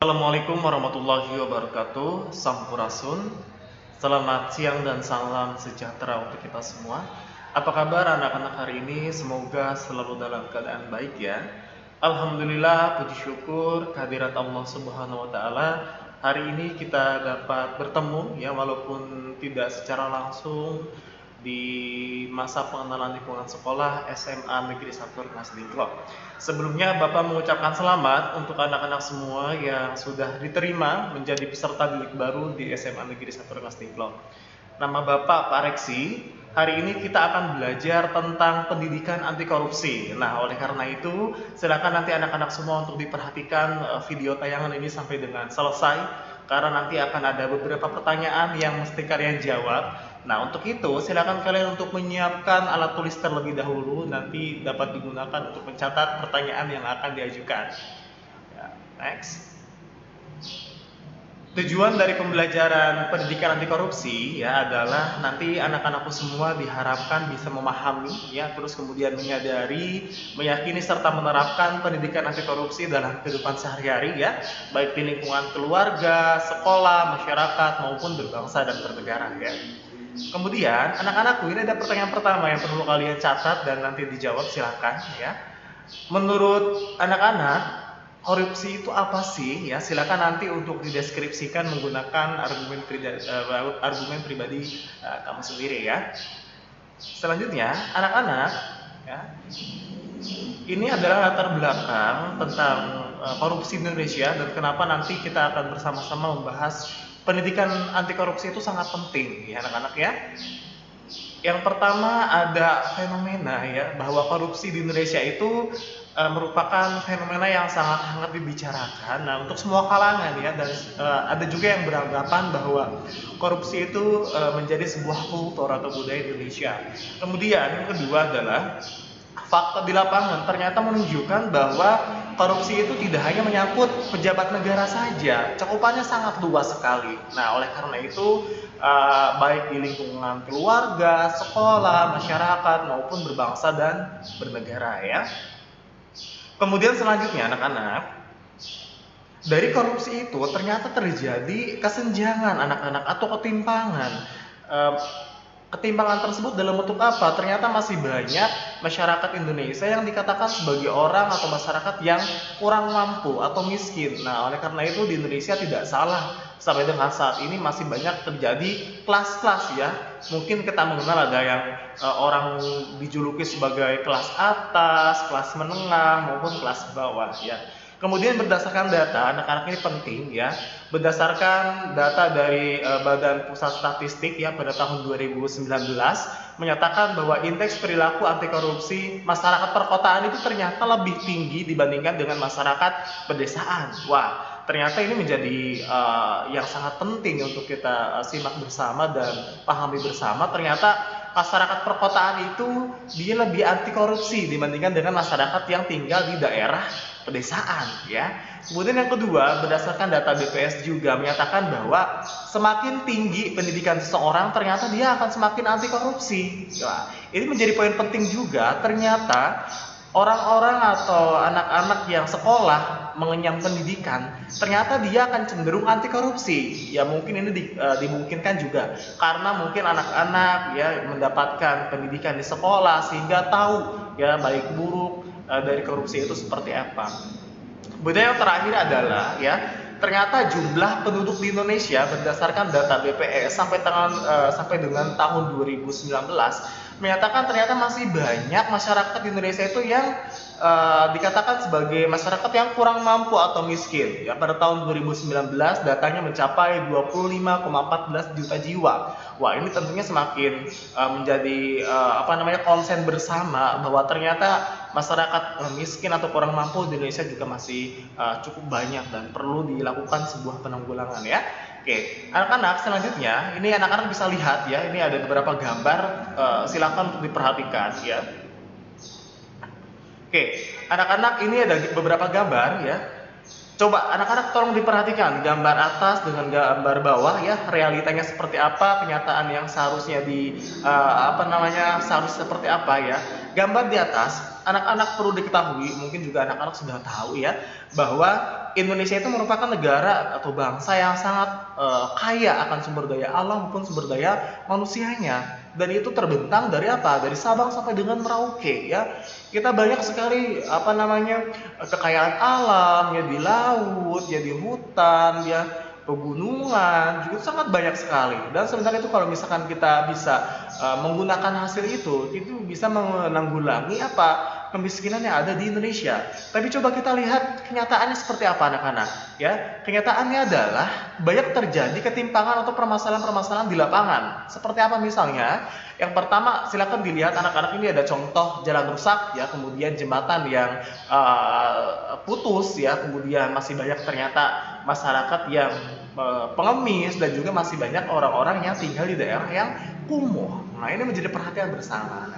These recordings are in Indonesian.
Assalamualaikum warahmatullahi wabarakatuh. Sampurasun. Selamat siang dan salam sejahtera untuk kita semua. Apa kabar anak-anak hari ini? Semoga selalu dalam keadaan baik ya. Alhamdulillah, puji syukur kehadirat Allah Subhanahu wa taala. Hari ini kita dapat bertemu ya, walaupun tidak secara langsung di masa pengenalan lingkungan sekolah SMA Negeri 1 Rengas Dengklok. Sebelumnya Bapak mengucapkan selamat untuk anak-anak semua yang sudah diterima menjadi peserta didik baru di SMA Negeri 1 Rengas Dengklok. Nama Bapak Pak Reksi. Hari ini kita akan belajar tentang pendidikan anti korupsi. Nah, oleh karena itu, silakan nanti anak-anak semua untuk diperhatikan video tayangan ini sampai dengan selesai, karena nanti akan ada beberapa pertanyaan yang mesti kalian jawab. Nah, untuk itu silakan kalian untuk menyiapkan alat tulis terlebih dahulu, nanti dapat digunakan untuk mencatat pertanyaan yang akan diajukan. Ya, next. Tujuan dari pembelajaran pendidikan anti korupsi ya adalah nanti anak-anakku semua diharapkan bisa memahami ya, terus kemudian menyadari, meyakini serta menerapkan pendidikan anti korupsi dalam kehidupan sehari-hari ya, baik di lingkungan keluarga, sekolah, masyarakat maupun berbangsa dan bernegara ya. Kemudian anak-anakku, ini ada pertanyaan pertama yang perlu kalian catat dan nanti dijawab, silakan ya. Menurut anak-anak, korupsi itu apa sih? Ya, silakan nanti untuk dideskripsikan menggunakan argumen pribadi kamu sendiri ya. Selanjutnya, anak-anak, ya, ini adalah latar belakang tentang korupsi di Indonesia dan kenapa nanti kita akan bersama-sama membahas pendidikan anti korupsi itu sangat penting ya anak-anak ya. Yang pertama ada fenomena ya, bahwa korupsi di Indonesia itu merupakan fenomena yang sangat hangat dibicarakan. Nah, untuk semua kalangan ya, dan ada juga yang beranggapan bahwa korupsi itu menjadi sebuah kultur atau budaya Indonesia. Kemudian yang kedua adalah fakta di lapangan ternyata menunjukkan bahwa korupsi itu tidak hanya menyangkut pejabat negara saja, cakupannya sangat luas sekali. Nah, oleh karena itu baik di lingkungan keluarga, sekolah, masyarakat maupun berbangsa dan bernegara ya. Kemudian selanjutnya anak-anak, dari korupsi itu ternyata terjadi kesenjangan anak-anak atau ketimpangan. Ketimpangan tersebut dalam bentuk apa? Ternyata masih banyak masyarakat Indonesia yang dikatakan sebagai orang atau masyarakat yang kurang mampu atau miskin. Nah, oleh karena itu di Indonesia tidak salah sampai dengan saat ini masih banyak terjadi kelas-kelas ya. Mungkin kita mengenal ada yang orang dijuluki sebagai kelas atas, kelas menengah maupun kelas bawah ya. Kemudian berdasarkan data, anak-anak ini penting ya, berdasarkan data dari Badan Pusat Statistik ya pada tahun 2019 menyatakan bahwa indeks perilaku anti korupsi masyarakat perkotaan itu ternyata lebih tinggi dibandingkan dengan masyarakat pedesaan. Wah, ternyata ini menjadi yang sangat penting untuk kita simak bersama dan pahami bersama. Ternyata masyarakat perkotaan itu dia lebih anti korupsi dibandingkan dengan masyarakat yang tinggal di daerah pedesaan ya. Kemudian yang kedua, berdasarkan data BPS juga menyatakan bahwa semakin tinggi pendidikan seseorang ternyata dia akan semakin anti korupsi. Nah, ini menjadi poin penting juga. Ternyata orang-orang atau anak-anak yang sekolah mengenyam pendidikan ternyata dia akan cenderung anti korupsi. Ya mungkin ini dimungkinkan juga karena mungkin anak-anak ya mendapatkan pendidikan di sekolah sehingga tahu ya baik buruk dari korupsi itu seperti apa. Kemudian yang terakhir adalah ya, ternyata jumlah penduduk di Indonesia berdasarkan data BPS sampai dengan tahun 2019 menyatakan ternyata masih banyak masyarakat di Indonesia itu yang dikatakan sebagai masyarakat yang kurang mampu atau miskin. Ya, pada tahun 2019 datanya mencapai 25,14 juta jiwa. Wah, ini tentunya semakin menjadi konsen bersama bahwa ternyata masyarakat miskin atau kurang mampu di Indonesia juga masih cukup banyak dan perlu dilakukan sebuah penanggulangan ya. Oke, anak-anak selanjutnya ini anak-anak bisa lihat ya, ini ada beberapa gambar, silakan untuk diperhatikan ya. Oke, anak-anak ini ada beberapa gambar ya. Coba anak-anak tolong diperhatikan gambar atas dengan gambar bawah ya, realitanya seperti apa, kenyataan yang seharusnya seharusnya seperti apa ya. Gambar di atas, anak-anak perlu diketahui, mungkin juga anak-anak sudah tahu ya, bahwa Indonesia itu merupakan negara atau bangsa yang sangat kaya akan sumber daya alam maupun sumber daya manusianya. Dan itu terbentang dari apa? Dari Sabang sampai dengan Merauke ya. Kita banyak sekali apa namanya kekayaan alam ya, di laut, ya di hutan, ya pegunungan juga sangat banyak sekali. Dan sebenarnya itu kalau misalkan kita bisa menggunakan hasil itu bisa menanggulangi apa kemiskinan yang ada di Indonesia. Tapi coba kita lihat kenyataannya seperti apa anak-anak ya. Kenyataannya adalah banyak terjadi ketimpangan atau permasalahan-permasalahan di lapangan. Seperti apa misalnya? Yang pertama, silakan dilihat anak-anak, ini ada contoh jalan rusak ya, kemudian jembatan yang putus ya, kemudian masih banyak ternyata masyarakat yang pengemis dan juga masih banyak orang-orang yang tinggal di daerah yang kumuh. Nah, ini menjadi perhatian bersama.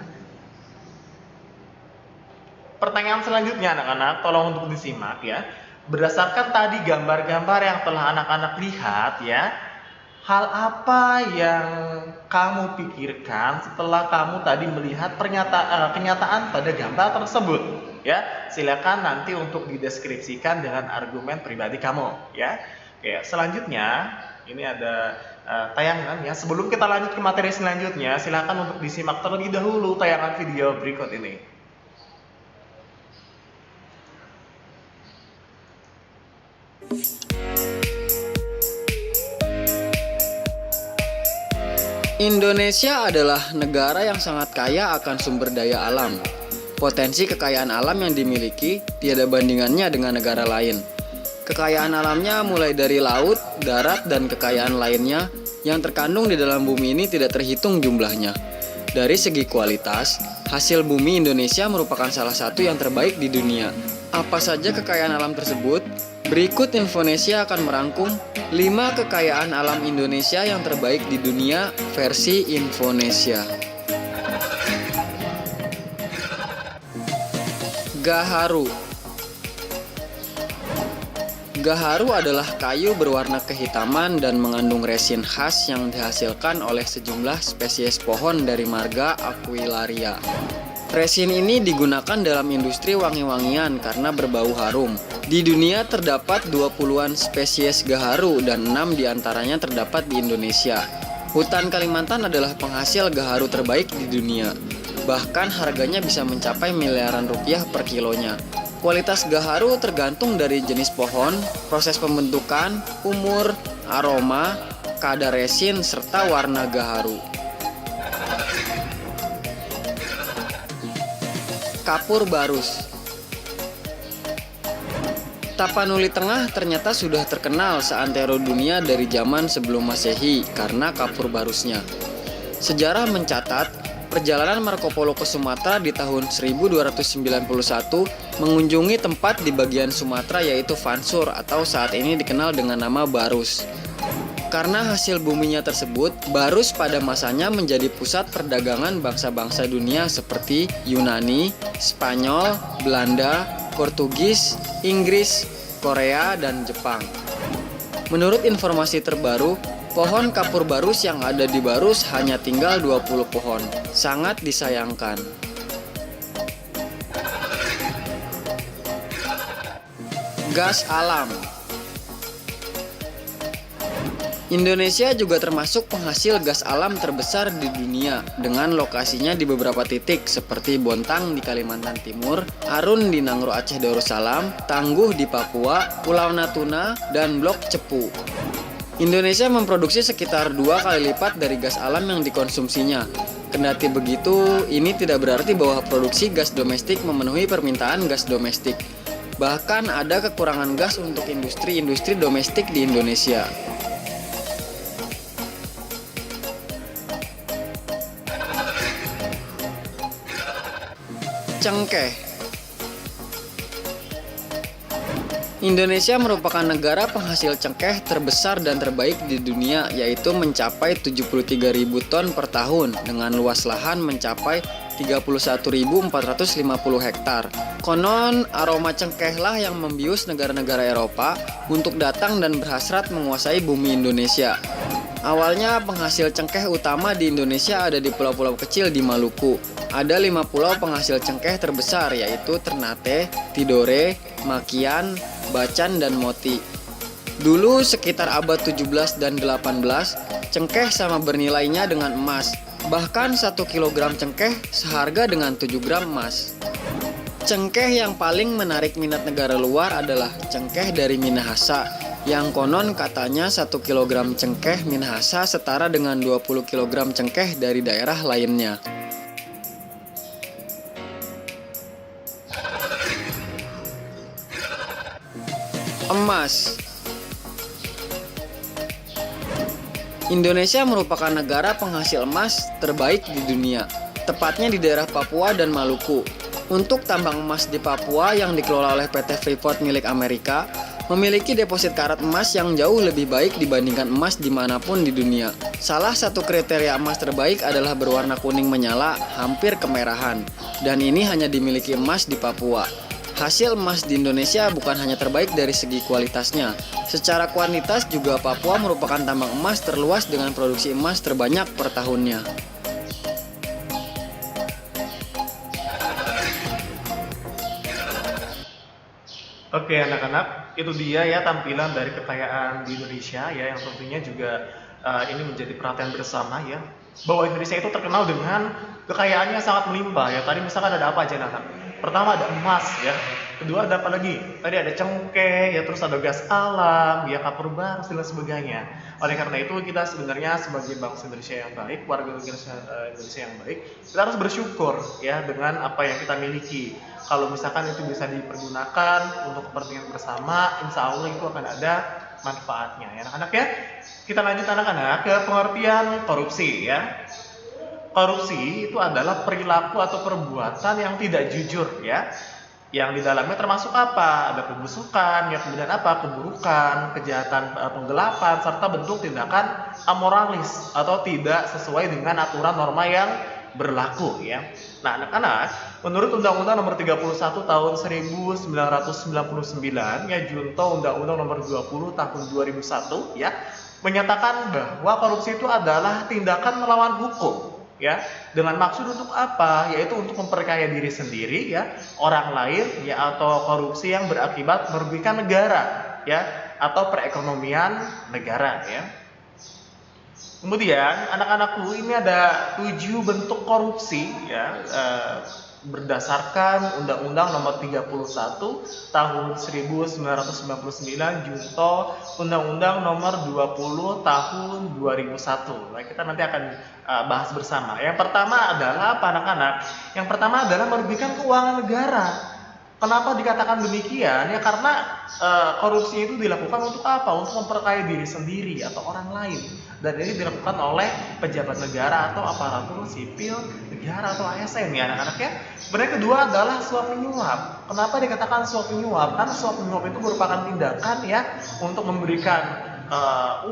Pertanyaan selanjutnya anak-anak, tolong untuk disimak ya. Berdasarkan tadi gambar-gambar yang telah anak-anak lihat ya, hal apa yang kamu pikirkan setelah kamu tadi melihat kenyataan pada gambar tersebut? Ya, silakan nanti untuk dideskripsikan dengan argumen pribadi kamu. Ya, oke. Selanjutnya ini ada tayangan ya. Sebelum kita lanjut ke materi selanjutnya, silakan untuk disimak terlebih dahulu tayangan video berikut ini. Indonesia adalah negara yang sangat kaya akan sumber daya alam. Potensi kekayaan alam yang dimiliki tiada bandingannya dengan negara lain. Kekayaan alamnya mulai dari laut, darat, dan kekayaan lainnya yang terkandung di dalam bumi ini tidak terhitung jumlahnya. Dari segi kualitas, hasil bumi Indonesia merupakan salah satu yang terbaik di dunia. Apa saja kekayaan alam tersebut? Berikut Infonesia akan merangkum 5 kekayaan alam Indonesia yang terbaik di dunia versi Infonesia. Gaharu. Gaharu adalah kayu berwarna kehitaman dan mengandung resin khas yang dihasilkan oleh sejumlah spesies pohon dari marga Aquilaria. Resin ini digunakan dalam industri wangi-wangian karena berbau harum. Di dunia terdapat 20-an spesies gaharu dan 6 diantaranya terdapat di Indonesia. Hutan Kalimantan adalah penghasil gaharu terbaik di dunia. Bahkan harganya bisa mencapai miliaran rupiah per kilonya. Kualitas gaharu tergantung dari jenis pohon, proses pembentukan, umur, aroma, kadar resin, serta warna gaharu. Kapur Barus. Tapanuli Tengah ternyata sudah terkenal seantero dunia dari zaman sebelum Masehi karena kapur barusnya. Sejarah mencatat, perjalanan Marco Polo ke Sumatera di tahun 1291 mengunjungi tempat di bagian Sumatera yaitu Vansur atau saat ini dikenal dengan nama Barus. Karena hasil buminya tersebut, Barus pada masanya menjadi pusat perdagangan bangsa-bangsa dunia seperti Yunani, Spanyol, Belanda, Portugis, Inggris, Korea, dan Jepang. Menurut informasi terbaru, pohon kapur barus yang ada di Barus hanya tinggal 20 pohon. Sangat disayangkan. Gas alam. Indonesia juga termasuk penghasil gas alam terbesar di dunia dengan lokasinya di beberapa titik seperti Bontang di Kalimantan Timur, Arun di Nangro Aceh Darussalam, Tangguh di Papua, Pulau Natuna, dan Blok Cepu. Indonesia memproduksi sekitar 2 kali lipat dari gas alam yang dikonsumsinya. Kendati begitu, ini tidak berarti bahwa produksi gas domestik memenuhi permintaan gas domestik. Bahkan ada kekurangan gas untuk industri-industri domestik di Indonesia. Cengkeh. Indonesia merupakan negara penghasil cengkeh terbesar dan terbaik di dunia, yaitu mencapai 73.000 ton per tahun dengan luas lahan mencapai 31.450 hektar. Konon aroma cengkehlah yang membius negara-negara Eropa untuk datang dan berhasrat menguasai bumi Indonesia. Awalnya penghasil cengkeh utama di Indonesia ada di pulau-pulau kecil di Maluku. Ada 5 pulau penghasil cengkeh terbesar yaitu Ternate, Tidore, Makian, Bacan, dan Moti. Dulu sekitar abad 17 dan 18, cengkeh sama bernilainya dengan emas. Bahkan 1 kilogram cengkeh seharga dengan 7 gram emas. Cengkeh yang paling menarik minat negara luar adalah cengkeh dari Minahasa, yang konon katanya 1 kilogram cengkeh Minahasa setara dengan 20 kilogram cengkeh dari daerah lainnya. Emas. Indonesia merupakan negara penghasil emas terbaik di dunia, tepatnya di daerah Papua dan Maluku. Untuk tambang emas di Papua yang dikelola oleh PT Freeport milik Amerika, memiliki deposit karat emas yang jauh lebih baik dibandingkan emas dimanapun di dunia. Salah satu kriteria emas terbaik adalah berwarna kuning menyala, hampir kemerahan, dan ini hanya dimiliki emas di Papua. Hasil emas di Indonesia bukan hanya terbaik dari segi kualitasnya, secara kuantitas juga Papua merupakan tambang emas terluas dengan produksi emas terbanyak per tahunnya. Oke anak-anak, itu dia ya tampilan dari kekayaan di Indonesia ya, yang tentunya juga ini menjadi perhatian bersama ya, bahwa Indonesia itu terkenal dengan kekayaannya sangat melimpah ya. Tadi misalkan ada apa aja anak? Pertama ada emas ya, kedua ada apa lagi? Tadi ada cengkeh ya, terus ada gas alam ya, kapur baru dan sebagainya. Oleh karena itu kita sebenarnya sebagai bangsa Indonesia yang baik, warga Indonesia yang baik, kita harus bersyukur ya dengan apa yang kita miliki. Kalau misalkan itu bisa dipergunakan untuk kepentingan bersama, insya Allah itu akan ada manfaatnya ya anak-anak ya. Kita lanjut anak-anak ke pengertian korupsi ya. Korupsi itu adalah perilaku atau perbuatan yang tidak jujur ya, yang di dalamnya termasuk apa? Ada pembusukan, ya kemudian apa? Keburukan, kejahatan, penggelapan, serta bentuk tindakan amoralis atau tidak sesuai dengan aturan norma yang berlaku ya. Nah anak-anak, menurut Undang-Undang Nomor 31 Tahun 1999 ya, junto Undang-Undang Nomor 20 Tahun 2001 ya, menyatakan bahwa korupsi itu adalah tindakan melawan hukum ya, dengan maksud untuk apa? Yaitu untuk memperkaya diri sendiri ya, orang lain ya, atau korupsi yang berakibat merugikan negara ya, atau perekonomian negara ya. Kemudian anak-anakku, ini ada 7 bentuk korupsi ya, berdasarkan Undang-Undang Nomor 31 Tahun 1999 junto Undang-Undang Nomor 20 Tahun 2001. Nah, kita nanti akan bahas bersama. Yang pertama adalah apa anak-anak? Yang pertama adalah merugikan keuangan negara. Kenapa dikatakan demikian? Ya karena korupsi itu dilakukan untuk apa? Untuk memperkaya diri sendiri atau orang lain. Dan ini dilakukan oleh pejabat negara atau aparatur sipil negara atau ASN ya anak-anak ya. Kemudian kedua adalah suap menyuap. Kenapa dikatakan suap menyuap? Karena suap menyuap itu merupakan tindakan ya untuk memberikan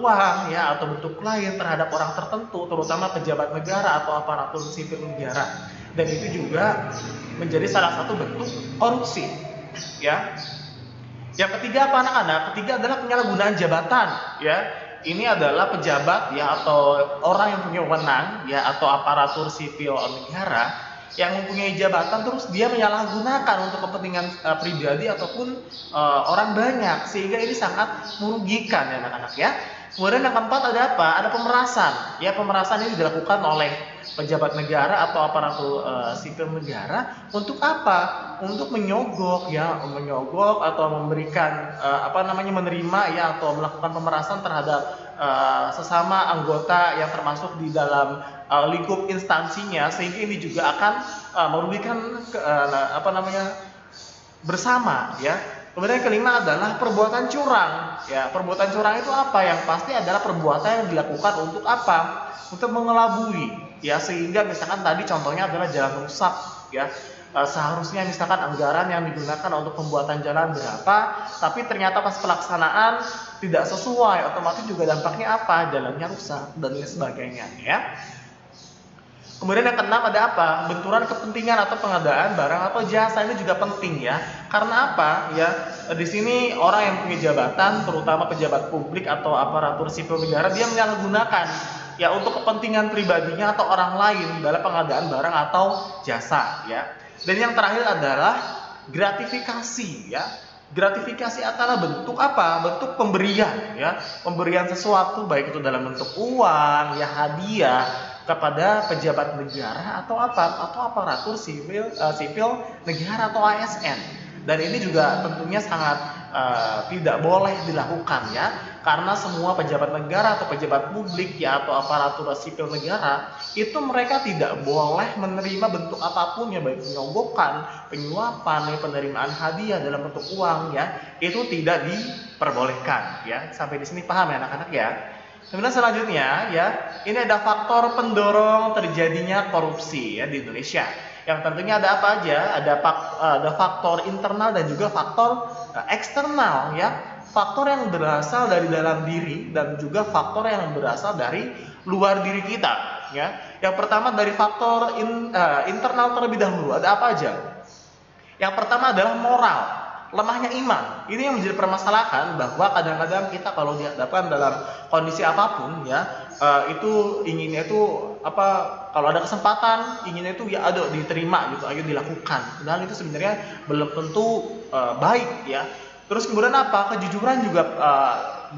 uang ya atau bentuk lain terhadap orang tertentu, terutama pejabat negara atau aparatur sipil negara. Dan itu juga menjadi salah satu bentuk korupsi ya. Yang ketiga apa anak-anak? Ketiga adalah penyalahgunaan jabatan ya. Ini adalah pejabat ya atau orang yang punya wewenang ya atau aparatur sipil negara yang mempunyai jabatan, terus dia menyalahgunakan untuk kepentingan pribadi ataupun orang banyak, sehingga ini sangat merugikan ya anak-anak ya. Kemudian yang keempat ada apa? Ada pemerasan. Ya, pemerasan ini dilakukan oleh pejabat negara atau aparatur sipil negara untuk apa? Untuk menyogok ya, menyogok atau memberikan menerima ya atau melakukan pemerasan terhadap sesama anggota yang termasuk di dalam lingkup instansinya, sehingga ini juga akan merugikan bersama ya. Kemudian yang kelima adalah perbuatan curang. Ya, perbuatan curang itu apa? Yang pasti adalah perbuatan yang dilakukan untuk apa? Untuk mengelabui. Ya, sehingga misalkan tadi contohnya adalah jalan rusak. Ya, seharusnya misalkan anggaran yang digunakan untuk pembuatan jalan berapa, tapi ternyata pas pelaksanaan tidak sesuai, otomatis juga dampaknya apa? Jalannya rusak dan lain sebagainya. Ya. Kemudian yang keenam ada apa? Benturan kepentingan atau pengadaan barang atau jasa, ini juga penting ya. Karena apa? Ya, di sini orang yang punya jabatan, terutama pejabat publik atau aparatur sipil negara, dia menyalahgunakan ya untuk kepentingan pribadinya atau orang lain dalam pengadaan barang atau jasa ya. Dan yang terakhir adalah gratifikasi ya. Gratifikasi adalah bentuk apa? Bentuk pemberian, ya, pemberian sesuatu baik itu dalam bentuk uang, ya, hadiah kepada pejabat negara atau apa? Atau aparatur sipil negara atau ASN. Dan ini juga tentunya sangat tidak boleh dilakukan, ya, karena semua pejabat negara atau pejabat publik, ya, atau aparatur sipil negara itu mereka tidak boleh menerima bentuk apapun, ya, baik penyogokan, penyuapan, ya, penerimaan hadiah dalam bentuk uang, ya, itu tidak diperbolehkan, ya. Sampai di sini paham ya anak-anak, ya. Kemudian selanjutnya, ya, ini ada faktor pendorong terjadinya korupsi, ya, di Indonesia. Yang tentunya ada apa aja? Ada faktor internal dan juga faktor eksternal, ya. Faktor yang berasal dari dalam diri dan juga faktor yang berasal dari luar diri kita, ya. Yang pertama dari faktor internal terlebih dahulu. Ada apa aja? Yang pertama adalah moral, lemahnya iman. Ini yang menjadi permasalahan, bahwa kadang-kadang kita kalau dihadapkan dalam kondisi apapun, ya, itu inginnya itu apa, kalau ada kesempatan inginnya itu ya ayo diterima gitu, ayo dilakukan. Dan itu sebenarnya belum tentu baik, ya. Terus kemudian apa? Kejujuran juga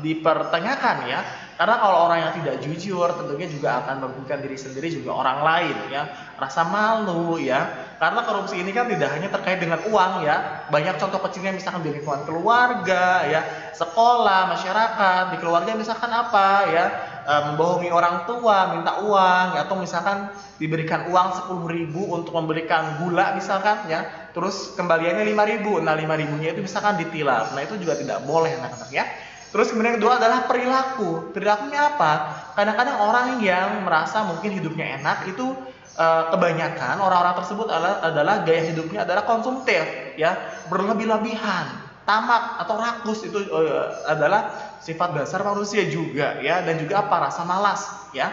dipertanyakan, ya. Karena kalau orang yang tidak jujur tentunya juga akan merugikan diri sendiri juga orang lain, ya. Rasa malu, ya. Karena korupsi ini kan tidak hanya terkait dengan uang, ya. Banyak contoh kecilnya misalkan di lingkungan keluarga, ya, sekolah, masyarakat. Di keluarga misalkan apa, ya, membohongi orang tua, minta uang, ya, atau misalkan diberikan uang 10.000 untuk membelikan gula misalkan, ya. Terus kembaliannya 5.000. Nah, 5.000-nya itu misalkan ditilang. Nah, itu juga tidak boleh anak-anak, ya. Terus kemudian yang kedua adalah perilaku. Perilakunya apa? Kadang-kadang orang yang merasa mungkin hidupnya enak itu kebanyakan orang-orang tersebut adalah gaya hidupnya adalah konsumtif, ya, berlebih-lebihan, tamak atau rakus. Itu adalah sifat dasar manusia juga, ya, dan juga apa? Rasa malas, ya.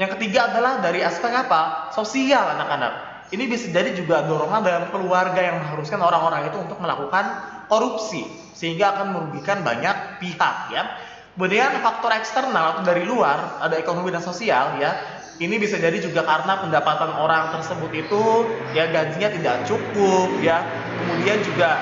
Yang ketiga adalah dari aspek apa? Sosial, anak-anak. Ini bisa jadi juga dorongan dalam keluarga yang mengharuskan orang-orang itu untuk melakukan korupsi, sehingga akan merugikan banyak pihak, ya. Kemudian faktor eksternal atau dari luar, ada ekonomi dan sosial, ya. Ini bisa jadi juga karena pendapatan orang tersebut itu, ya, gajinya tidak cukup, ya. Kemudian juga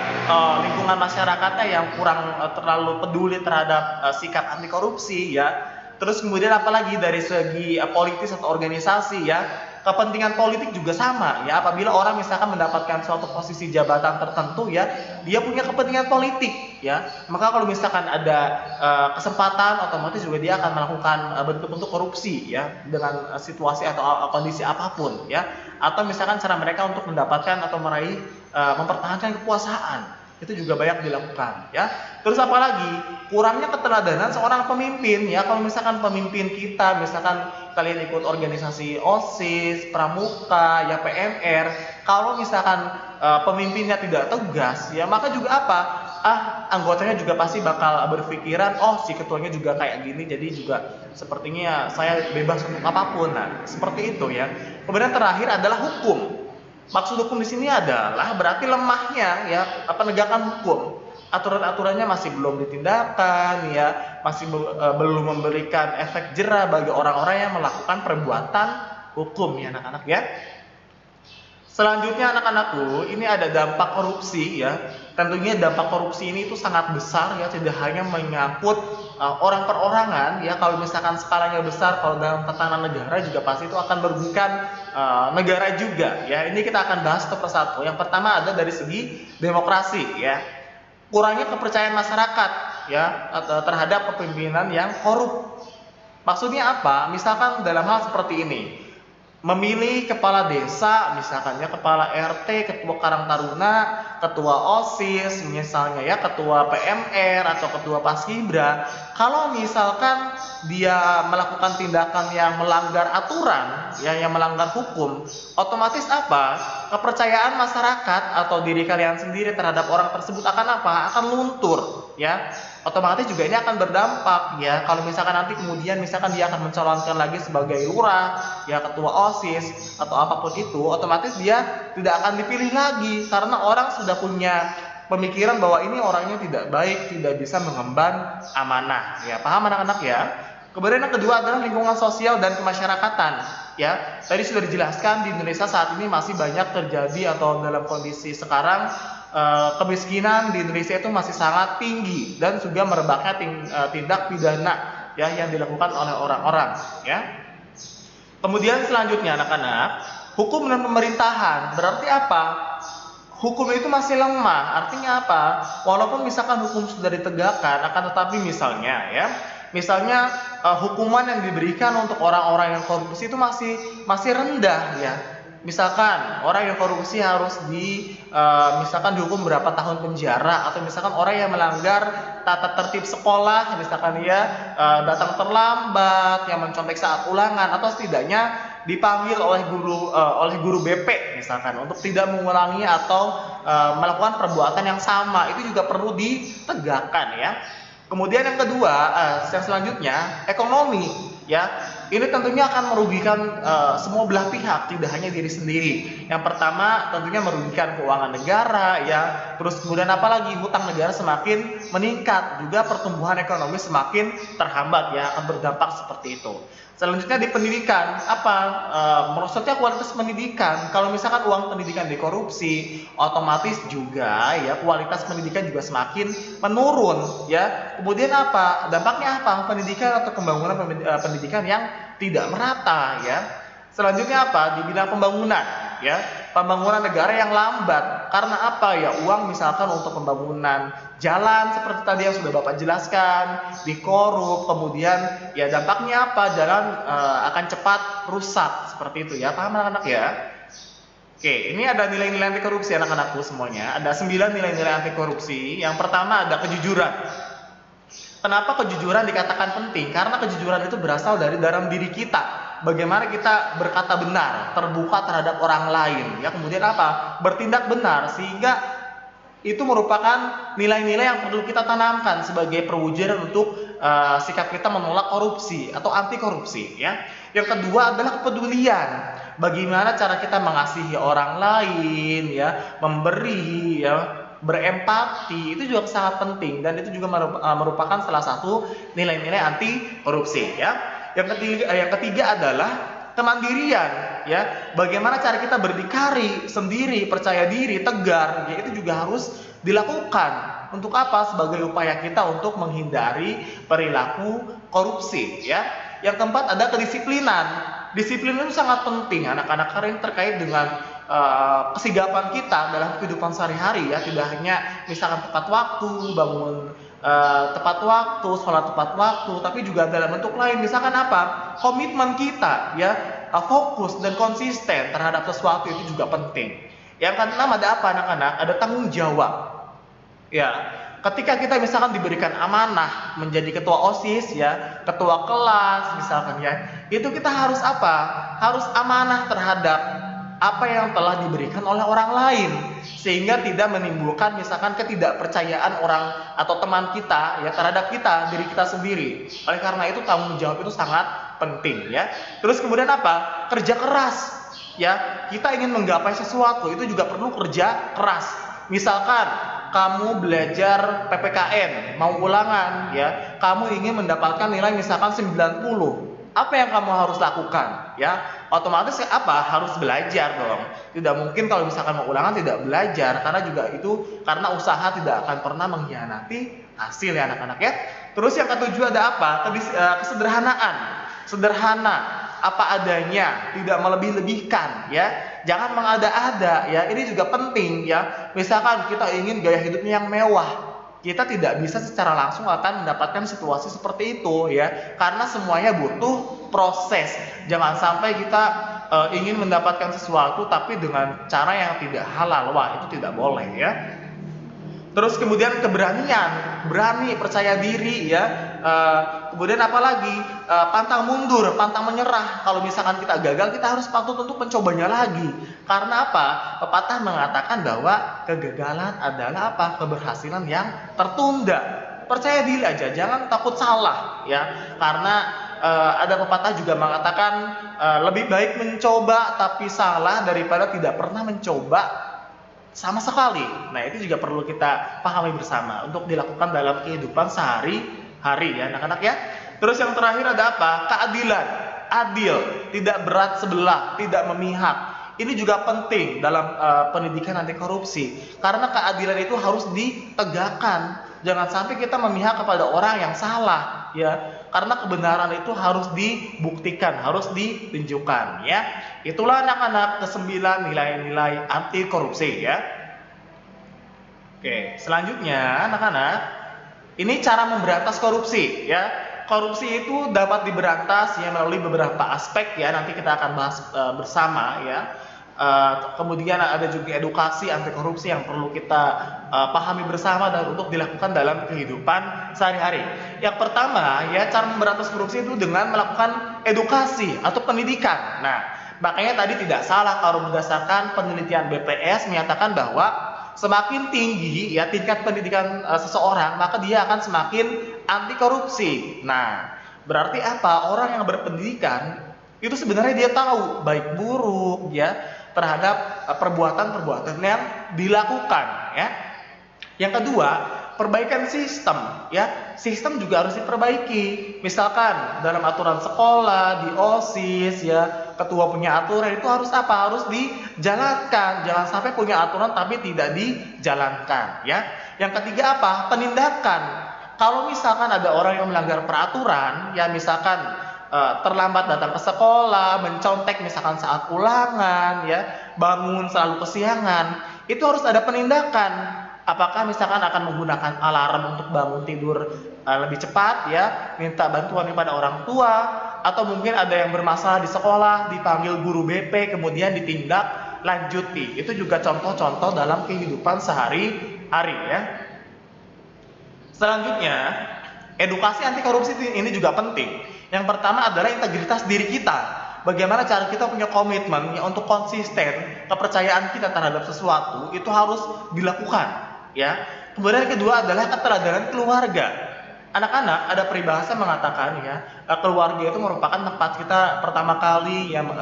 lingkungan masyarakatnya yang kurang terlalu peduli terhadap sikap anti korupsi, ya. Terus kemudian apalagi dari segi politis atau organisasi, ya, kepentingan politik juga sama, ya. Apabila orang misalkan mendapatkan suatu posisi jabatan tertentu, ya, dia punya kepentingan politik, ya. Maka kalau misalkan ada kesempatan, otomatis juga dia akan melakukan bentuk-bentuk korupsi, ya, dengan situasi atau kondisi apapun, ya. Atau misalkan cara mereka untuk mendapatkan atau meraih mempertahankan kekuasaan. Itu juga banyak dilakukan, ya. Terus apalagi kurangnya keteladanan seorang pemimpin, ya. Kalau misalkan pemimpin kita, misalkan kalian ikut organisasi OSIS, Pramuka, ya, PMR, kalau misalkan pemimpinnya tidak tegas, ya, maka juga apa? Anggotanya juga pasti bakal berpikiran, oh, si ketuanya juga kayak gini, jadi juga sepertinya saya bebas untuk apapun. Nah, seperti itu, ya. Kemudian terakhir adalah hukum. Maksud hukum di sini adalah berarti lemahnya, ya, penegakan hukum. Aturan-aturannya masih belum ditindakkan, ya, masih belum memberikan efek jera bagi orang-orang yang melakukan perbuatan hukum, ya, anak-anak, ya. Selanjutnya anak-anakku, ini ada dampak korupsi, ya. Tentunya dampak korupsi ini itu sangat besar, ya, tidak hanya menyangkut orang perorangan, ya. Kalau misalkan skalanya besar, kalau dalam tatanan negara juga pasti itu akan merugikan negara juga, ya. Ini kita akan bahas satu persatu. Yang pertama ada dari segi demokrasi, ya. Kurangnya kepercayaan masyarakat, ya, terhadap kepemimpinan yang korup. Maksudnya apa? Misalkan dalam hal seperti ini, memilih kepala desa, misalkan, ya, kepala RT, ketua Karang Taruna, ketua OSIS, misalnya, ya, ketua PMR atau ketua Paskibra. Kalau misalkan dia melakukan tindakan yang melanggar aturan, ya, yang melanggar hukum, otomatis apa? Kepercayaan masyarakat atau diri kalian sendiri terhadap orang tersebut akan apa? Akan luntur, ya. Otomatis juga ini akan berdampak, ya. Kalau misalkan nanti kemudian misalkan dia akan mencalonkan lagi sebagai lurah, ya, ketua OSIS atau apapun itu, otomatis dia tidak akan dipilih lagi karena orang sudah punya pemikiran bahwa ini orangnya tidak baik, tidak bisa mengemban amanah, ya. Paham anak-anak, ya? Kemudian yang kedua adalah lingkungan sosial dan kemasyarakatan, ya. Tadi sudah dijelaskan di Indonesia saat ini masih banyak terjadi atau dalam kondisi sekarang kemiskinan di Indonesia itu masih sangat tinggi dan juga merebaknya tindak pidana ya yang dilakukan oleh orang-orang ya. Kemudian selanjutnya anak-anak, hukum dan pemerintahan berarti apa? Hukum itu masih lemah. Artinya apa? Walaupun misalkan hukum sudah ditegakkan, akan tetapi misalnya hukuman yang diberikan untuk orang-orang yang korupsi itu masih rendah ya. Misalkan orang yang korupsi harus misalkan dihukum berapa tahun penjara, atau misalkan orang yang melanggar tata tertib sekolah, misalkan datang terlambat, yang mencontek saat ulangan, atau setidaknya dipanggil oleh guru BP misalkan untuk tidak mengulangi atau melakukan perbuatan yang sama, itu juga perlu ditegakkan ya. Kemudian yang kedua, yang selanjutnya ekonomi ya. Ini tentunya akan merugikan semua belah pihak, tidak hanya diri sendiri. Yang pertama tentunya merugikan keuangan negara ya. Terus kemudian apalagi hutang negara semakin meningkat, juga pertumbuhan ekonomi semakin terhambat ya, akan berdampak seperti itu. Selanjutnya di pendidikan, merosotnya kualitas pendidikan. Kalau misalkan uang pendidikan dikorupsi, otomatis juga ya kualitas pendidikan juga semakin menurun ya. Kemudian dampaknya pendidikan atau pembangunan pendidikan yang tidak merata ya. Selanjutnya di bidang pembangunan ya, pembangunan negara yang lambat. Karena uang misalkan untuk pembangunan jalan seperti tadi yang sudah Bapak jelaskan dikorup, kemudian ya dampaknya jalan akan cepat rusak seperti itu ya. Paham anak-anak ya? Oke, ini ada nilai-nilai anti korupsi anak-anakku semuanya. Ada 9 nilai-nilai anti korupsi. Yang pertama ada kejujuran. Kenapa kejujuran dikatakan penting? Karena kejujuran itu berasal dari dalam diri kita. Bagaimana kita berkata benar, terbuka terhadap orang lain, ya. Kemudian bertindak benar, sehingga itu merupakan nilai-nilai yang perlu kita tanamkan sebagai perwujudan untuk sikap kita menolak korupsi atau anti korupsi, ya. Yang kedua adalah kepedulian. Bagaimana cara kita mengasihi orang lain, ya, memberi, ya, berempati, itu juga sangat penting, dan itu juga merupakan salah satu nilai-nilai anti korupsi ya. Yang ketiga adalah kemandirian ya. Bagaimana cara kita berdikari sendiri, percaya diri, tegar ya, itu juga harus dilakukan. Untuk sebagai upaya kita untuk menghindari perilaku korupsi ya. Yang keempat ada kedisiplinan. Disiplin itu sangat penting anak-anak, karena ini terkait dengan kesigapan kita dalam kehidupan sehari-hari ya. Tidak hanya misalkan tepat waktu, bangun tepat waktu, sholat tepat waktu, tapi juga dalam bentuk lain. Misalkan komitmen kita ya, fokus dan konsisten terhadap sesuatu itu juga penting. Yang keenam ada anak-anak? Ada tanggung jawab ya. Ketika kita misalkan diberikan amanah menjadi ketua OSIS ya, ketua kelas misalkan ya, itu kita harus harus amanah terhadap apa yang telah diberikan oleh orang lain, sehingga tidak menimbulkan misalkan ketidakpercayaan orang atau teman kita ya terhadap diri kita sendiri. Oleh karena itu tanggung jawab itu sangat penting ya. Terus kemudian kerja keras ya. Kita ingin menggapai sesuatu itu juga perlu kerja keras. Misalkan kamu belajar PPKN, mau ulangan ya, kamu ingin mendapatkan nilai misalkan 90. Apa yang kamu harus lakukan ya? Otomatis harus belajar dong. Tidak mungkin kalau misalkan mau ulangan tidak belajar, karena juga itu karena usaha tidak akan pernah mengkhianati hasil ya anak-anak ya. Terus yang ketujuh ada kesederhanaan. Sederhana, apa adanya, tidak melebih-lebihkan ya. Jangan mengada-ada ya. Ini juga penting ya. Misalkan kita ingin gaya hidupnya yang mewah, kita tidak bisa secara langsung akan mendapatkan situasi seperti itu ya, karena semuanya butuh proses. Jangan sampai kita ingin mendapatkan sesuatu tapi dengan cara yang tidak halal. Wah, itu tidak boleh ya. Terus kemudian keberanian, berani, percaya diri ya. Kemudian pantang mundur, pantang menyerah. Kalau misalkan kita gagal, kita harus patut untuk mencobanya lagi. Karena pepatah mengatakan bahwa kegagalan adalah keberhasilan yang tertunda. Percaya diri aja, jangan takut salah ya. Karena ada pepatah juga mengatakan lebih baik mencoba tapi salah daripada tidak pernah mencoba sama sekali. Nah, itu juga perlu kita pahami bersama untuk dilakukan dalam kehidupan sehari-hari ya anak-anak ya. Terus yang terakhir ada keadilan. Adil, tidak berat sebelah, tidak memihak. ini juga penting dalam pendidikan anti korupsi karena keadilan itu harus ditegakkan. Jangan sampai kita memihak kepada orang yang salah, ya. Karena kebenaran itu harus dibuktikan, harus ditunjukkan, ya. Itulah anak-anak kesembilan nilai-nilai anti korupsi, ya. Oke, selanjutnya anak-anak, ini cara memberantas korupsi, ya. Korupsi itu dapat diberantas ya melalui beberapa aspek ya. Nanti kita akan bahas bersama ya. Kemudian ada juga edukasi anti korupsi yang perlu kita pahami bersama dan untuk dilakukan dalam kehidupan sehari-hari. Yang pertama ya, cara memberantas korupsi itu dengan melakukan edukasi atau pendidikan. Nah, makanya tadi tidak salah kalau berdasarkan penelitian BPS menyatakan bahwa semakin tinggi ya tingkat pendidikan seseorang, maka dia akan semakin anti korupsi. Nah, berarti apa? Orang yang berpendidikan itu sebenarnya dia tahu baik buruk ya terhadap perbuatan-perbuatan yang dilakukan ya. Yang kedua, perbaikan sistem ya. Sistem juga harus diperbaiki. Misalkan dalam aturan sekolah, di OSIS ya, ketua punya aturan itu harus apa? Harus dijalankan. Jangan sampai punya aturan tapi tidak dijalankan ya. Yang ketiga apa? Penindakan. Kalau misalkan ada orang yang melanggar peraturan, ya misalkan terlambat datang ke sekolah, mencontek misalkan saat ulangan, ya, bangun selalu kesiangan, itu harus ada penindakan. Apakah misalkan akan menggunakan alarm untuk bangun tidur lebih cepat, ya, minta bantuan kepada orang tua, atau mungkin ada yang bermasalah di sekolah, dipanggil guru BP, kemudian ditindak lanjuti. Itu juga contoh-contoh dalam kehidupan sehari-hari, ya. Selanjutnya, edukasi anti korupsi ini juga penting. Yang pertama adalah integritas diri kita. Bagaimana cara kita punya komitmen ya, untuk konsisten, kepercayaan kita terhadap sesuatu itu harus dilakukan, ya. Kemudian yang kedua adalah keteladanan keluarga. Anak-anak ada peribahasa mengatakan ya, keluarga itu merupakan tempat kita pertama kali yang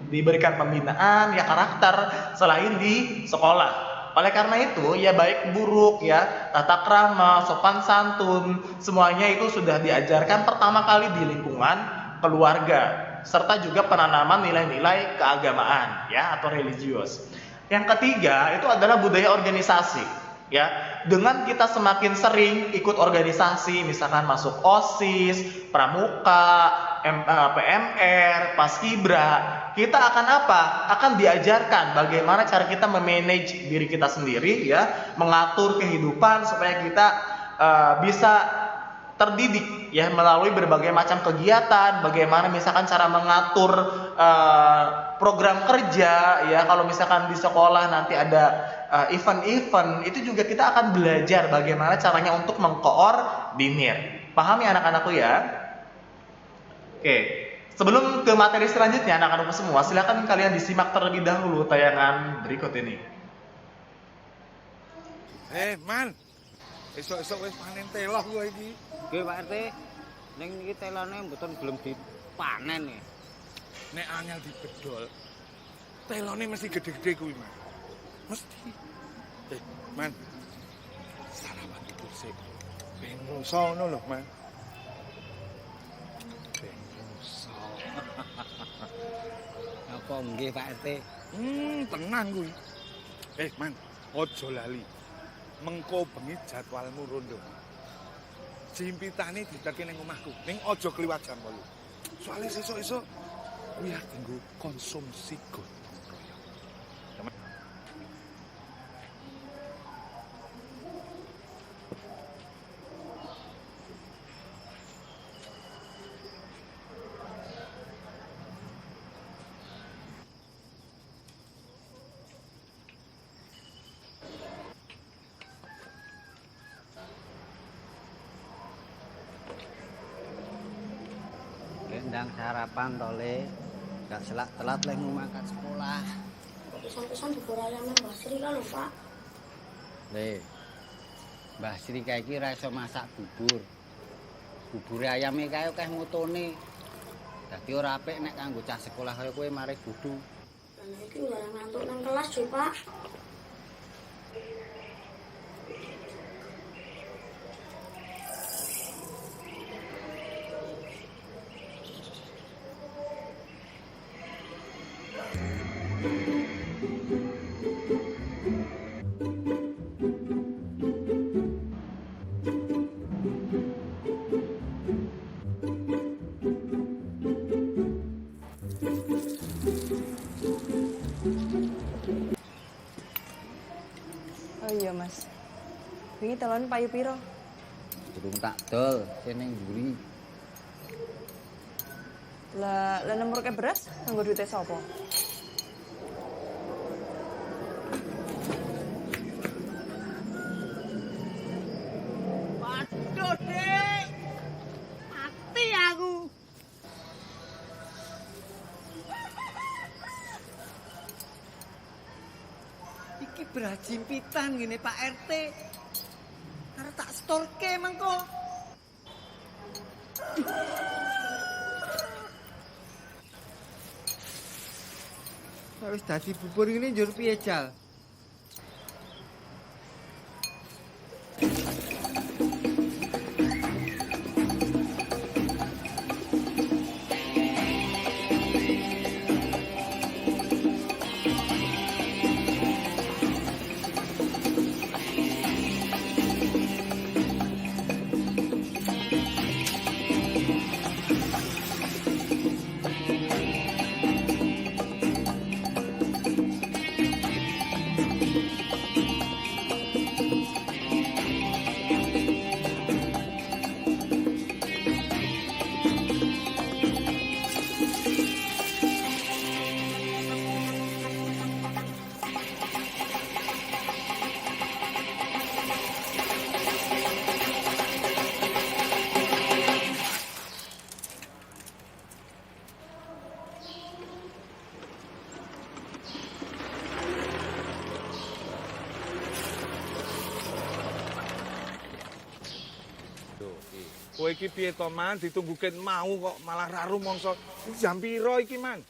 diberikan pembinaan ya karakter selain di sekolah. Oleh karena itu, ya baik buruk ya, tata krama, sopan santun, semuanya itu sudah diajarkan pertama kali di lingkungan keluarga, serta juga penanaman nilai-nilai keagamaan ya atau religius. Yang ketiga itu adalah budaya organisasi. Ya, dengan kita semakin sering ikut organisasi, misalkan masuk OSIS, Pramuka, PMR, Paskibra, kita akan apa? Akan diajarkan bagaimana cara kita memanage diri kita sendiri, ya, mengatur kehidupan supaya kita bisa terdidik, ya, melalui berbagai macam kegiatan, bagaimana misalkan cara mengatur program kerja, ya, kalau misalkan di sekolah nanti ada event-event, itu juga kita akan belajar bagaimana caranya untuk mengkoordinir. Paham ya anak-anakku ya? Oke, sebelum ke materi selanjutnya anak-anakku semua, silakan kalian disimak terlebih dahulu tayangan berikut ini. Man, esok-esok wis panen teloh kowe iki. Nggih Pak RT, ning niki telone mboten gelem dipanen ya. Nek angel dibedol, telone mesti gede-gede kuwi, Man. Mesti. Man. Sarapan iki sik. Ben rusa ngono lho, Man. Ben rusa. Apa nggih Pak RT? Tenang kuwi. Man, aja lali. Mengko bengi jadwalmu rondo. Jimpitane didake ning omahku. Ning aja kliwat jam 8. Soale sesuk-esuk kuwi arep nggo konsumsi gotong royong. Ndang sarapan tole, gak selak telat leh mau mangkat sekolah. Pesan-pesan di ayamnya Mbak Sri kan lho Pak. Le, Mbah Sri kae iki ra iso masak bubur. Bubure ayame kae akeh mutone. Dadi ora apik nek kanggo cah sekolah kaya kowe mari bodho. Lah iki ora ngantuk nang kelas yo Pak. Kon payu piro? Durung tak dol, sing ning mburi. Lah nemurke beras nganggo duite sapa? Waduh, Dik. Mati aku. Iki beras jimpitan ngene Pak RT. Karena tak storke mengko. Wis dadi bubur ngene njur piye, Jal? Kowe iki piye to, Man? Ditunggu ken mau kok malah raru mongso. Iki jam piro iki, Man?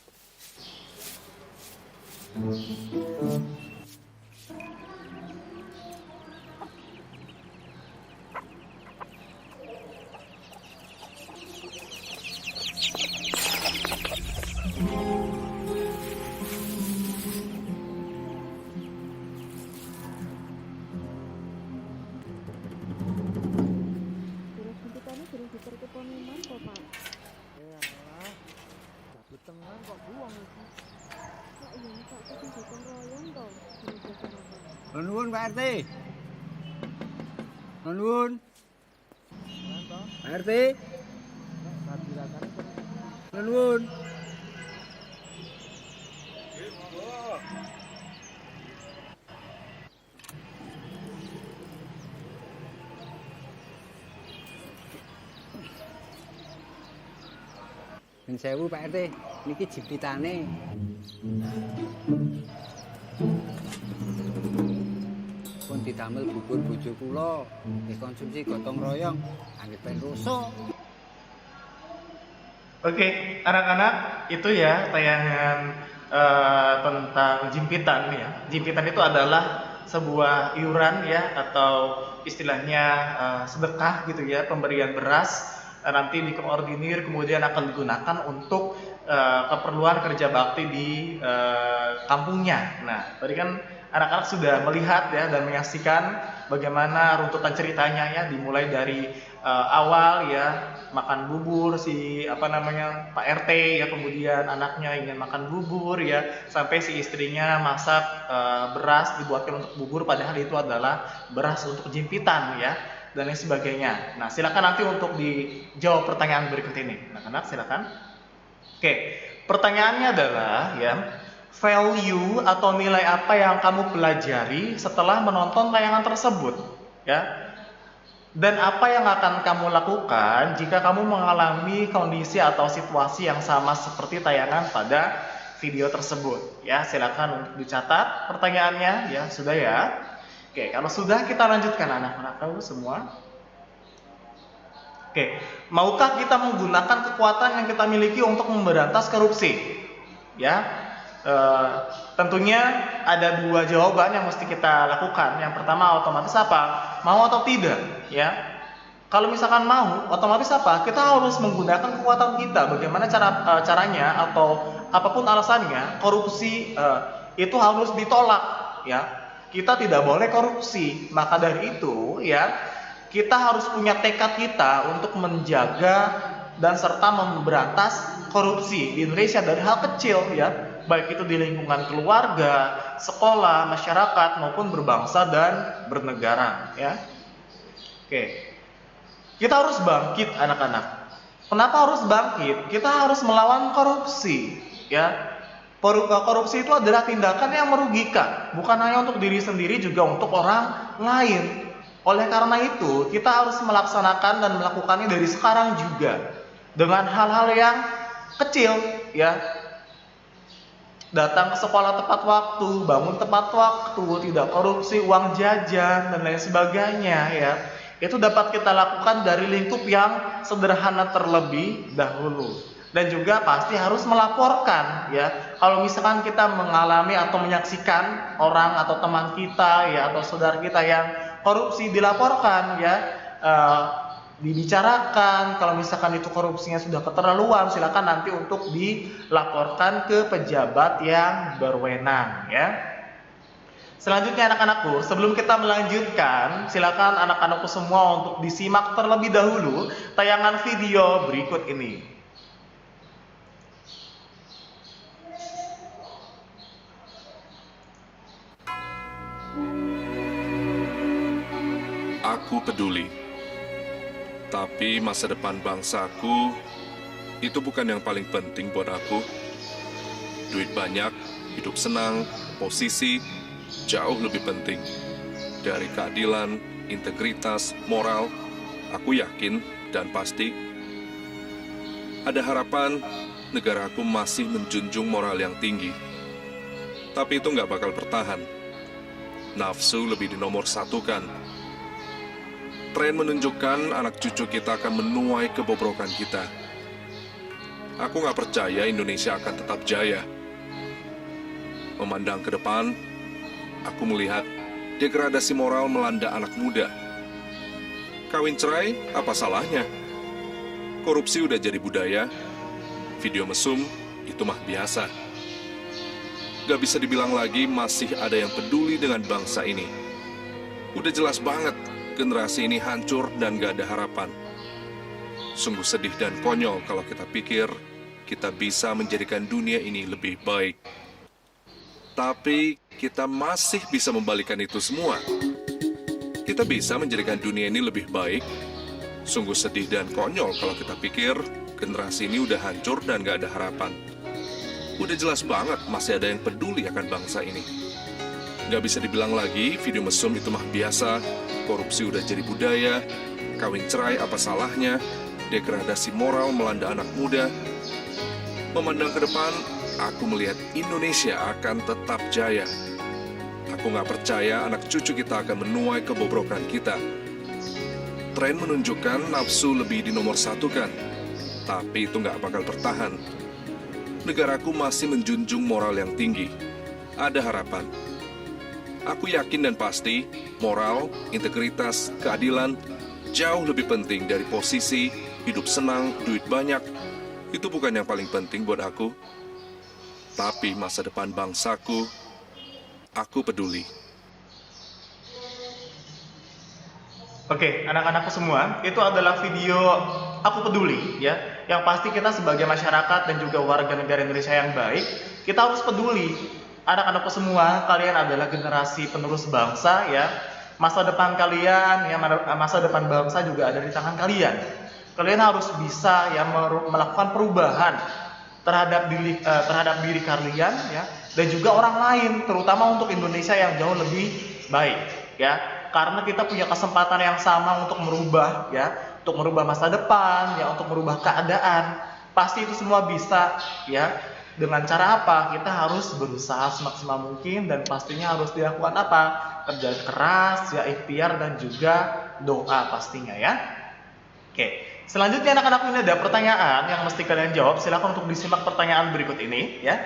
Nuwun Pak RT. Nuwun. Pak RT. Nuwun. Nun sewu Pak RT, niki jipitane. Pun didamel bubur bojo kula, dikonsumsi gotong royong, anggit ben rusuh. Oke, anak-anak, itu ya tayangan tentang jimpitan ya. Jimpitan itu adalah sebuah iuran ya atau istilahnya sedekah gitu ya, pemberian beras nanti dikoordinir kemudian akan digunakan untuk keperluan kerja bakti di kampungnya. Nah, tadi kan anak-anak sudah melihat ya dan menyaksikan bagaimana runtutan ceritanya ya, dimulai dari awal ya makan bubur si Pak RT ya, kemudian anaknya ingin makan bubur ya, sampai si istrinya masak beras dibuatkan untuk bubur padahal itu adalah beras untuk jimpitan ya, dan lain sebagainya. Nah, silakan nanti untuk dijawab pertanyaan berikut ini. Anak-anak silakan. Oke, pertanyaannya adalah ya, value atau nilai apa yang kamu pelajari setelah menonton tayangan tersebut ya, dan apa yang akan kamu lakukan jika kamu mengalami kondisi atau situasi yang sama seperti tayangan pada video tersebut ya. Silakan untuk dicatat pertanyaannya ya. Sudah ya? Oke, kalau sudah kita lanjutkan anak-anak kamu semua. Oke, maukah kita menggunakan kekuatan yang kita miliki untuk memberantas korupsi ya? Tentunya ada dua jawaban yang mesti kita lakukan. Yang pertama otomatis apa? Mau atau tidak ya. Kalau misalkan mau, otomatis apa? Kita harus menggunakan kekuatan kita. Bagaimana caranya atau apapun alasannya, korupsi itu harus ditolak ya. Kita tidak boleh korupsi. Maka dari itu ya, kita harus punya tekad kita untuk menjaga dan serta memberantas korupsi di Indonesia dari hal kecil ya, baik itu di lingkungan keluarga, sekolah, masyarakat maupun berbangsa dan bernegara ya. Oke. Kita harus bangkit anak-anak. Kenapa harus bangkit? Kita harus melawan korupsi, ya. Korupsi itu adalah tindakan yang merugikan, bukan hanya untuk diri sendiri, juga untuk orang lain. Oleh karena itu, kita harus melaksanakan dan melakukannya dari sekarang juga dengan hal-hal yang kecil, ya. Datang ke sekolah tepat waktu, bangun tepat waktu, tidak korupsi uang jajan dan lain sebagainya, ya. Itu dapat kita lakukan dari lingkup yang sederhana terlebih dahulu. Dan juga pasti harus melaporkan, ya. Kalau misalkan kita mengalami atau menyaksikan orang atau teman kita, ya, atau saudara kita yang korupsi, dilaporkan, ya. Dibicarakan. Kalau misalkan itu korupsinya sudah keterlaluan, silakan nanti untuk dilaporkan ke pejabat yang berwenang, ya. Selanjutnya anak-anakku, sebelum kita melanjutkan, silakan anak-anakku semua untuk disimak terlebih dahulu tayangan video berikut ini. Aku peduli, tapi masa depan bangsaku itu bukan yang paling penting buat aku. Duit banyak, hidup senang, posisi jauh lebih penting. Dari keadilan, integritas, moral, aku yakin dan pasti ada harapan negaraku masih menjunjung moral yang tinggi. Tapi itu nggak bakal bertahan. Nafsu lebih dinomorsatukan. Tren menunjukkan anak cucu kita akan menuai kebobrokan kita. Aku nggak percaya Indonesia akan tetap jaya. Memandang ke depan, aku melihat degradasi moral melanda anak muda. Kawin cerai, apa salahnya? Korupsi udah jadi budaya. Video mesum, itu mah biasa. Gak bisa dibilang lagi masih ada yang peduli dengan bangsa ini. Udah jelas banget, generasi ini hancur dan gak ada harapan. Sungguh sedih dan konyol kalau kita pikir kita bisa menjadikan dunia ini lebih baik. Tapi kita masih bisa membalikan itu semua. Kita bisa menjadikan dunia ini lebih baik. Sungguh sedih dan konyol kalau kita pikir generasi ini udah hancur dan gak ada harapan. Udah jelas banget masih ada yang peduli akan bangsa ini. Gak bisa dibilang lagi video mesum itu mah biasa, korupsi udah jadi budaya, kawin cerai apa salahnya, degradasi moral melanda anak muda. Memandang ke depan, aku melihat Indonesia akan tetap jaya. Aku gak percaya anak cucu kita akan menuai kebobrokan kita. Tren menunjukkan nafsu lebih dinomorsatukan, tapi itu gak bakal bertahan. Negaraku masih menjunjung moral yang tinggi. Ada harapan. Aku yakin dan pasti, moral, integritas, keadilan jauh lebih penting dari posisi, hidup senang, duit banyak. Itu bukan yang paling penting buat aku. Tapi masa depan bangsaku, aku peduli. Oke, anak-anakku semua, itu adalah video Aku Peduli, ya. Yang pasti kita sebagai masyarakat dan juga warga negara Indonesia yang baik, kita harus peduli. Anak-anakku semua, kalian adalah generasi penerus bangsa, ya. Masa depan kalian, ya, masa depan bangsa juga ada di tangan kalian. Kalian harus bisa, ya, melakukan perubahan terhadap diri kalian, ya, dan juga orang lain, terutama untuk Indonesia yang jauh lebih baik, ya. Karena kita punya kesempatan yang sama untuk merubah, ya, untuk merubah masa depan, ya, untuk merubah keadaan. Pasti itu semua bisa, ya. Dengan cara apa? Kita harus berusaha semaksimal mungkin dan pastinya harus dilakukan apa? Kerja keras, ya, ikhtiar dan juga doa pastinya, ya. Oke. Selanjutnya anak-anak ini ada pertanyaan yang mesti kalian jawab. Silakan untuk disimak pertanyaan berikut ini, ya.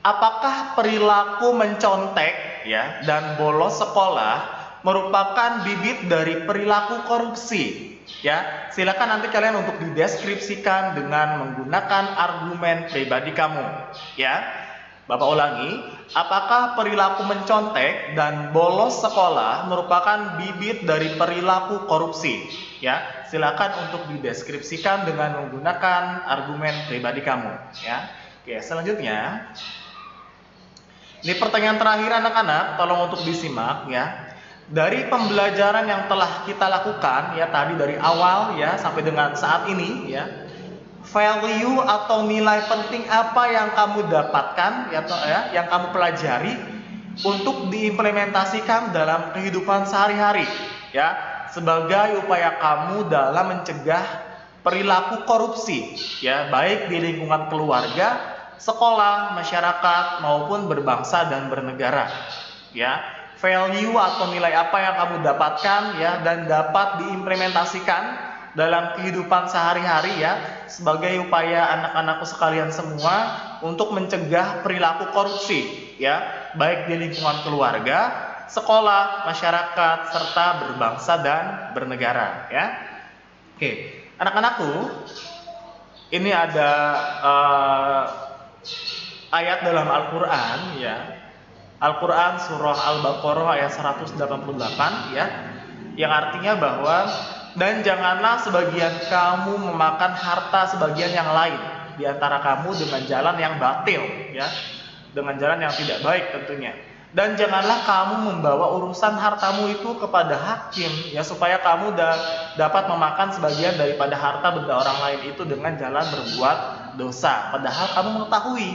Apakah perilaku mencontek, ya, dan bolos sekolah merupakan bibit dari perilaku korupsi? Ya, silakan nanti kalian untuk dideskripsikan dengan menggunakan argumen pribadi kamu. Ya, Bapak ulangi, apakah perilaku mencontek dan bolos sekolah merupakan bibit dari perilaku korupsi? Ya, silakan untuk dideskripsikan dengan menggunakan argumen pribadi kamu. Ya, oke, selanjutnya, ini pertanyaan terakhir anak-anak, tolong untuk disimak, ya. dari pembelajaran yang telah kita lakukan ya tadi dari awal ya sampai dengan saat ini ya, value atau nilai penting apa yang kamu dapatkan ya, yang kamu pelajari untuk diimplementasikan dalam kehidupan sehari-hari ya, sebagai upaya kamu dalam mencegah perilaku korupsi ya, baik di lingkungan keluarga, sekolah, masyarakat maupun berbangsa dan bernegara ya. Value atau nilai apa yang kamu dapatkan ya dan dapat diimplementasikan dalam kehidupan sehari-hari ya, sebagai upaya anak-anakku sekalian semua untuk mencegah perilaku korupsi ya, baik di lingkungan keluarga, sekolah, masyarakat serta berbangsa dan bernegara ya. Oke, anak-anakku, ini ada ayat dalam Al-Qur'an ya. Al-Quran surah Al-Baqarah ayat 188 ya, yang artinya bahwa dan janganlah sebagian kamu memakan harta sebagian yang lain di antara kamu dengan jalan yang batil ya, dengan jalan yang tidak baik tentunya, dan janganlah kamu membawa urusan hartamu itu kepada hakim ya, supaya kamu dapat memakan sebagian daripada harta benda orang lain itu dengan jalan berbuat dosa padahal kamu mengetahui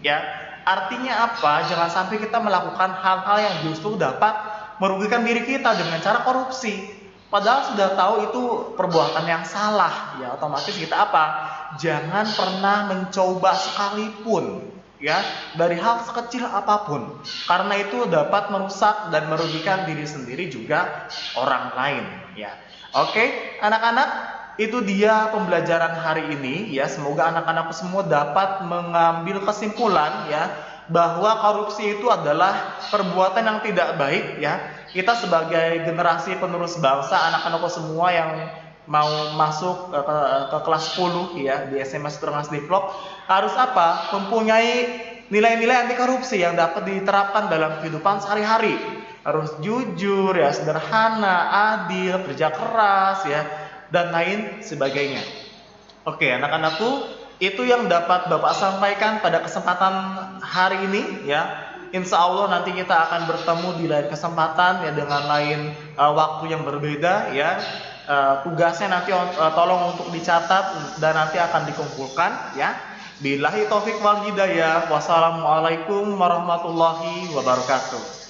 ya. Artinya apa? Jangan sampai kita melakukan hal-hal yang justru dapat merugikan diri kita dengan cara korupsi. Padahal sudah tahu itu perbuatan yang salah ya, otomatis kita apa? Jangan pernah mencoba sekalipun ya, dari hal sekecil apapun, karena itu dapat merusak dan merugikan diri sendiri juga orang lain ya. Oke, anak-anak, itu dia pembelajaran hari ini ya. Semoga anak-anakku semua dapat mengambil kesimpulan ya, bahwa korupsi itu adalah perbuatan yang tidak baik ya. Kita sebagai generasi penerus bangsa, anak-anakku semua yang mau masuk ke kelas 10 ya di SMA Suterangas Develop, harus apa? Mempunyai nilai-nilai anti korupsi yang dapat diterapkan dalam kehidupan sehari-hari. Harus jujur ya, sederhana, adil, kerja keras ya, dan lain sebagainya. Oke, anak-anakku, itu yang dapat Bapak sampaikan pada kesempatan hari ini ya. Insya Allah nanti kita akan bertemu di lain kesempatan ya, dengan lain waktu yang berbeda ya. Tugasnya nanti tolong untuk dicatat dan nanti akan dikumpulkan ya. Billahi taufik wal hidayah. Wassalamualaikum warahmatullahi wabarakatuh.